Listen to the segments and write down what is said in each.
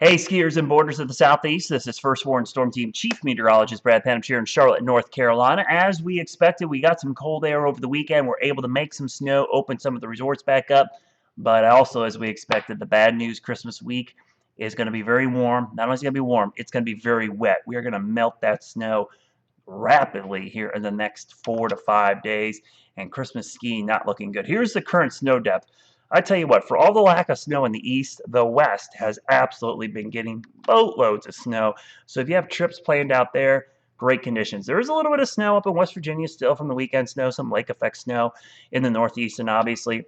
Hey, skiers and boarders of the Southeast. This is First Warn Storm Team Chief Meteorologist Brad Penham here in Charlotte, North Carolina. As we expected, we got some cold air over the weekend. We're able to make some snow, open some of the resorts back up. But also, as we expected, the bad news Christmas week is going to be very warm. Not only is it going to be warm, it's going to be very wet. We are going to melt that snow rapidly here in the next 4 to 5 days, and Christmas skiing not looking good. Here's the current snow depth. I tell you what, for all the lack of snow in the east, the west has absolutely been getting boatloads of snow. So if you have trips planned out there, great conditions. There is a little bit of snow up in West Virginia still from the weekend snow, some lake effect snow in the northeast, and obviously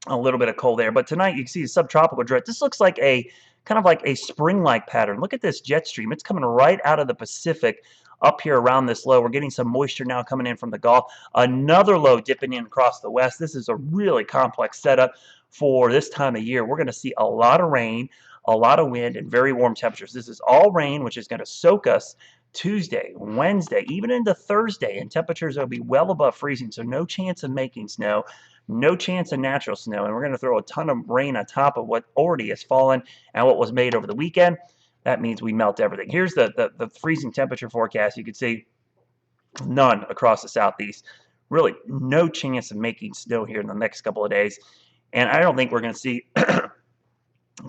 a little bit of cold air. But tonight you can see the subtropical drift. This looks like a kind of like a spring-like pattern. Look at this jet stream. It's coming right out of the Pacific up here around this low. We're getting some moisture now coming in from the Gulf. Another low dipping in across the west. This is a really complex setup for this time of year. We're going to see a lot of rain, a lot of wind, and very warm temperatures. This is all rain, which is going to soak us Tuesday, Wednesday, even into Thursday, and temperatures will be well above freezing, so no chance of making snow, no chance of natural snow, and we're going to throw a ton of rain on top of what already has fallen and what was made over the weekend. That means we melt everything. Here's the freezing temperature forecast. You can see none across the southeast. Really no chance of making snow here in the next couple of days, and I don't think we're going to see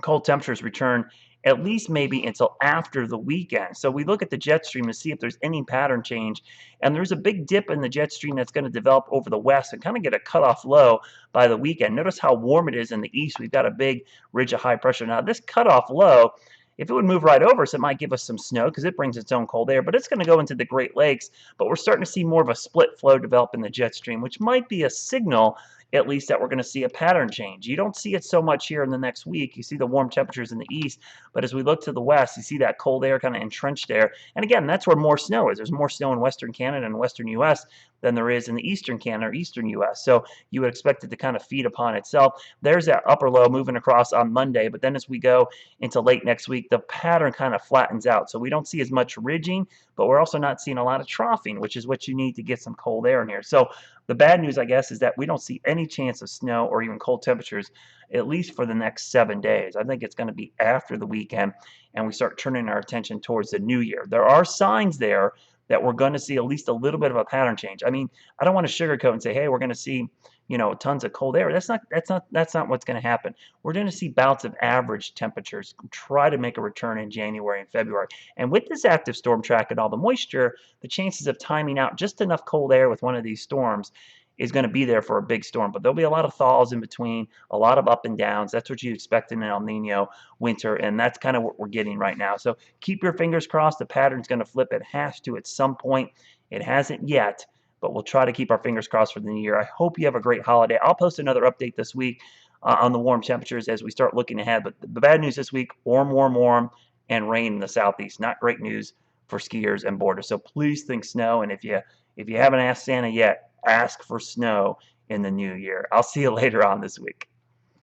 cold temperatures return at least maybe until after the weekend. So we look at the jet stream to see if there's any pattern change. And there's a big dip in the jet stream that's going to develop over the west and kind of get a cutoff low by the weekend. Notice how warm it is in the east. We've got a big ridge of high pressure. Now, this cutoff low, if it would move right over us, it might give us some snow because it brings its own cold air, but it's going to go into the Great Lakes. But we're starting to see more of a split flow develop in the jet stream, which might be a signal at least that we're going to see a pattern change. You don't see it so much here in the next week. You see the warm temperatures in the east, but as we look to the west, you see that cold air kind of entrenched there. And again, that's where more snow is. There's more snow in western Canada and western U.S. than there is in the eastern Canada or eastern U.S. So you would expect it to kind of feed upon itself. There's that upper low moving across on Monday, but then as we go into late next week, the pattern kind of flattens out. So we don't see as much ridging, but we're also not seeing a lot of troughing, which is what you need to get some cold air in here. So the bad news, I guess, is that we don't see any chance of snow or even cold temperatures, at least for the next 7 days. I think it's going to be after the weekend, and we start turning our attention towards the new year. There are signs there that we're going to see at least a little bit of a pattern change. I mean, I don't want to sugarcoat and say, hey, we're going to see, tons of cold air. That's not what's going to happen. We're going to see bouts of average temperatures try to make a return in January and February. And with this active storm track and all the moisture, the chances of timing out just enough cold air with one of these storms is going to be there for a big storm. But there'll be a lot of thaws in between, a lot of up and downs. That's what you expect in an El Nino winter, and that's kind of what we're getting right now. So keep your fingers crossed. The pattern's going to flip. It has to at some point. It hasn't yet, but we'll try to keep our fingers crossed for the new year. I hope you have a great holiday. I'll post another update this week on the warm temperatures as we start looking ahead. But the bad news this week, warm, warm, warm, and rain in the southeast. Not great news for skiers and boarders. So please think snow, and if you haven't asked Santa yet, ask for snow in the new year. I'll see you later on this week.